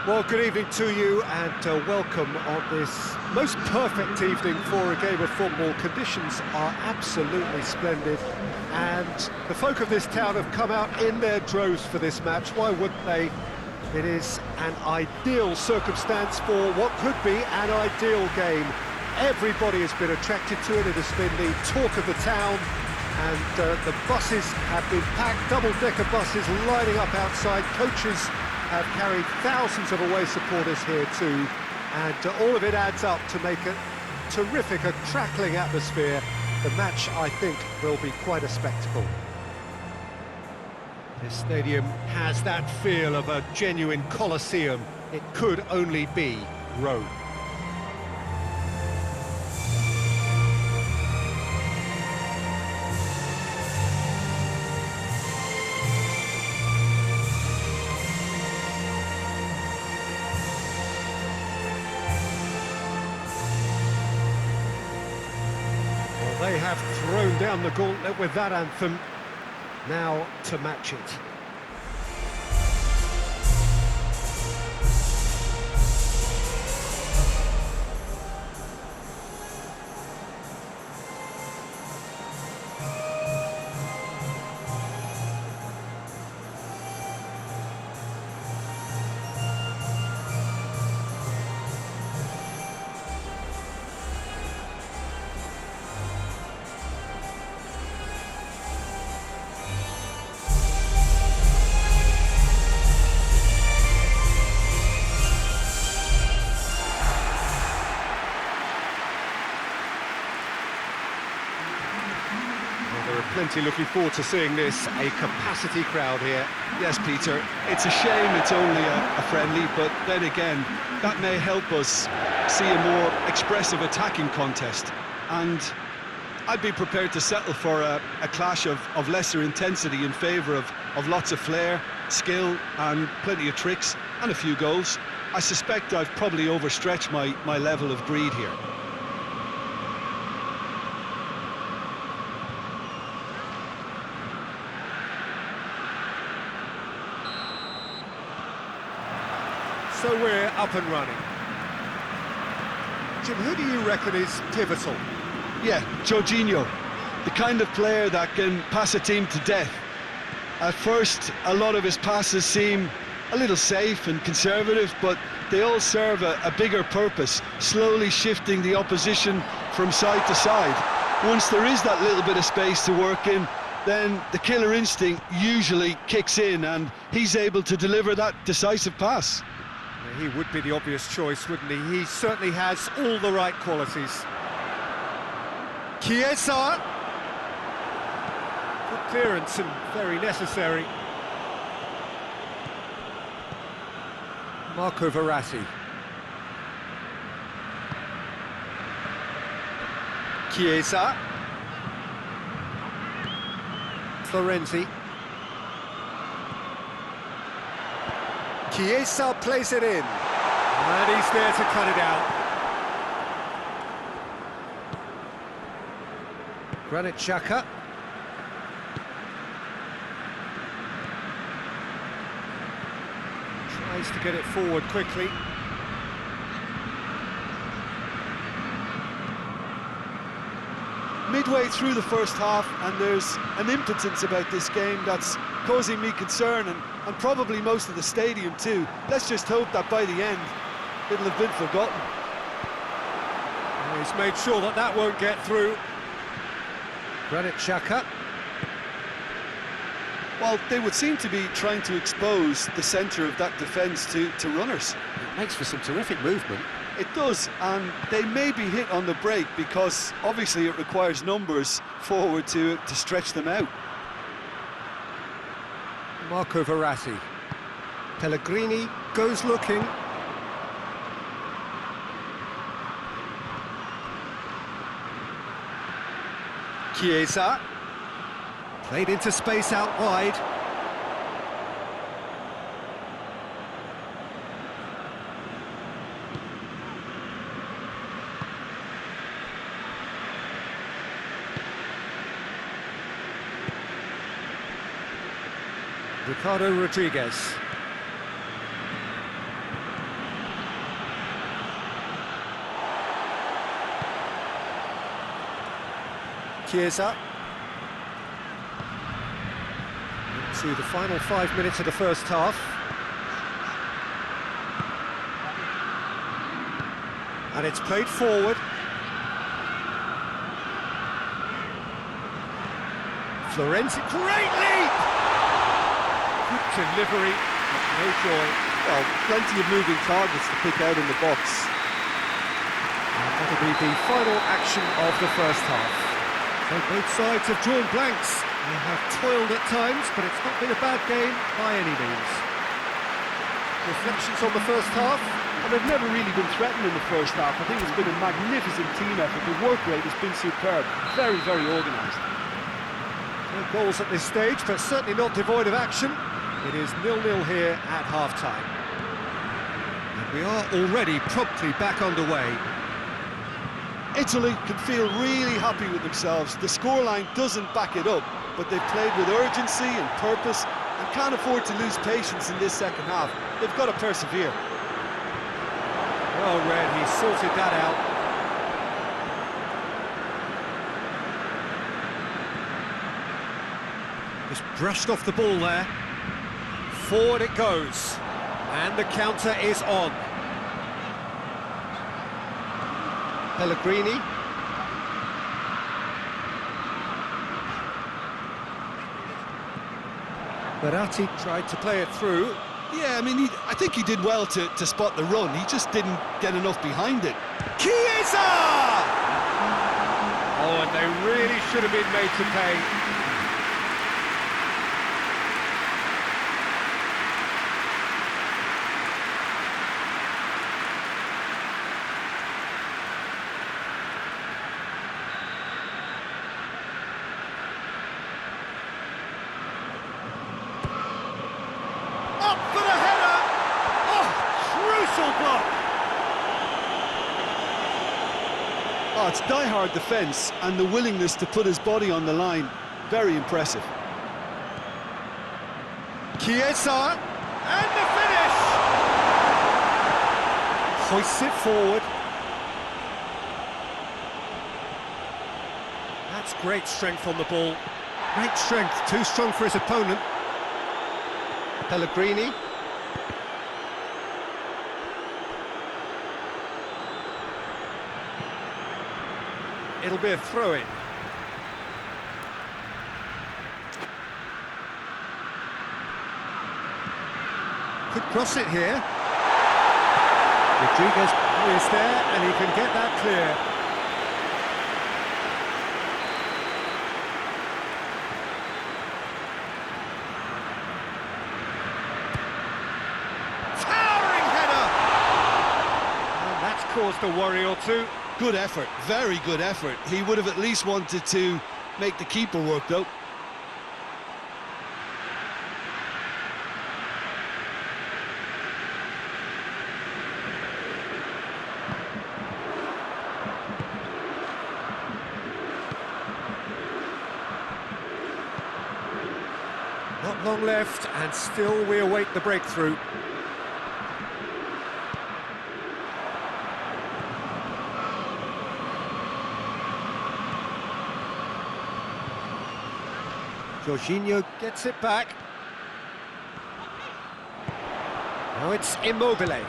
Well, good evening to you and welcome on this most perfect evening for a game of football. Conditions are absolutely splendid and the folk of this town have come out in their droves for this match. Why wouldn't they? It is an ideal circumstance for what could be an ideal game. Everybody has been attracted to it. It has been the talk of the town and the buses have been packed, double-decker buses lining up outside. Coaches have carried thousands of away supporters here too, and all of it adds up to make a terrific, a crackling atmosphere. The match, I think, will be quite a spectacle. This stadium has that feel of a genuine Colosseum. It could only be Rome. They have thrown down the gauntlet with that anthem. Now to match it. Plenty looking forward to seeing this, a capacity crowd here. Yes, Peter, it's a shame it's only a friendly, but then again, that may help us see a more expressive attacking contest. And I'd be prepared to settle for a clash of lesser intensity in favour of lots of flair, skill and plenty of tricks and a few goals. I suspect I've probably overstretched my level of greed here. So we're up and running. Jim, who do you reckon is pivotal? Yeah, Jorginho, the kind of player that can pass a team to death. At first, a lot of his passes seem a little safe and conservative, but they all serve a bigger purpose, slowly shifting the opposition from side to side. Once there is that little bit of space to work in, then the killer instinct usually kicks in and he's able to deliver that decisive pass. He would be the obvious choice, wouldn't he? He certainly has all the right qualities. Chiesa. Good clearance and very necessary. Marco Verratti. Chiesa. Florenzi. Chiesa plays it in, and he's there to cut it out. Granit Xhaka. Tries to get it forward quickly. Midway through the first half, and there's an impotence about this game that's causing me concern, and probably most of the stadium too. Let's just hope that by the end it'll have been forgotten. He's made sure that won't get through. Granit Xhaka. Well, they would seem to be trying to expose the centre of that defence to runners. It makes for some terrific movement. It does, and they may be hit on the break because obviously it requires numbers forward to stretch them out. Marco Verratti. Pellegrini goes looking. Chiesa. Played into space out wide. Ricardo Rodriguez. Chiesa. To the final 5 minutes of the first half. And it's played forward. Florenzi, great leap! Good delivery, but no joy. Well, plenty of moving targets to pick out in the box. And that'll be the final action of the first half. So both sides have drawn blanks. They have toiled at times, but it's not been a bad game by any means. Reflections on the first half? Well, they've never really been threatened in the first half. I think it's been a magnificent team effort. The work rate has been superb. Very, very organised. No goals at this stage, but certainly not devoid of action. It is 0-0 here at half-time. And we are already promptly back underway. Italy can feel really happy with themselves. The scoreline doesn't back it up, but they've played with urgency and purpose and can't afford to lose patience in this second half. They've got to persevere. Well read, he sorted that out. Just brushed off the ball there. Forward it goes. And the counter is on. Pellegrini. Verratti tried to play it through. Yeah, I mean, I think he did well to spot the run. He just didn't get enough behind it. Chiesa! Oh, and they really should have been made to pay. Oh, it's die-hard defence and the willingness to put his body on the line. Very impressive. Chiesa, and the finish! Hoists it forward. That's great strength on the ball. Great strength, too strong for his opponent. Pellegrini. It'll be a throw-in. Could cross it here. Rodriguez is there, and he can get that clear. Towering header! And that's caused a worry or two. Good effort, very good effort. He would have at least wanted to make the keeper work, though. Not long left, and still we await the breakthrough. Jorginho gets it back. Now it's Immobile.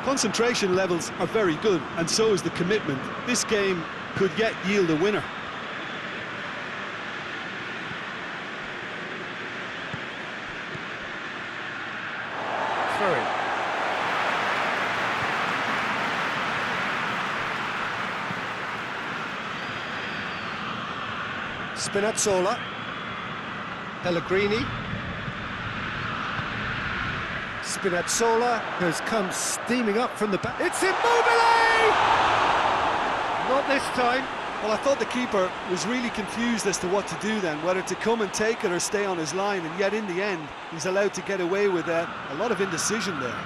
Concentration levels are very good, and so is the commitment. This game could yet yield a winner. Through. Spinazzola, Pellegrini. Spinazzola has come steaming up from the back. It's Immobile! Not this time. Well, I thought the keeper was really confused as to what to do then, whether to come and take it or stay on his line, and yet in the end, he's allowed to get away with a lot of indecision there.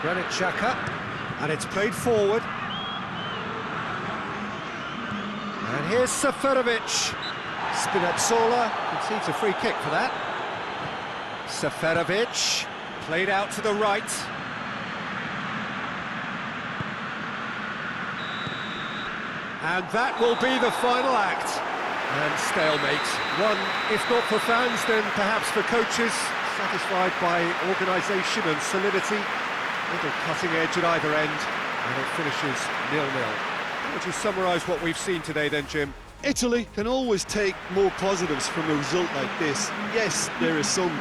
Granit Xhaka, and it's played forward. And here's Seferovic. Spinazzola concedes a free kick for that. Seferovic, played out to the right. And that will be the final act. And stalemate. One, if not for fans, then perhaps for coaches, satisfied by organisation and solidity. Little cutting edge at either end, and it finishes 0-0. How would you summarise what we've seen today then, Jim? Italy can always take more positives from a result like this. Yes, there is some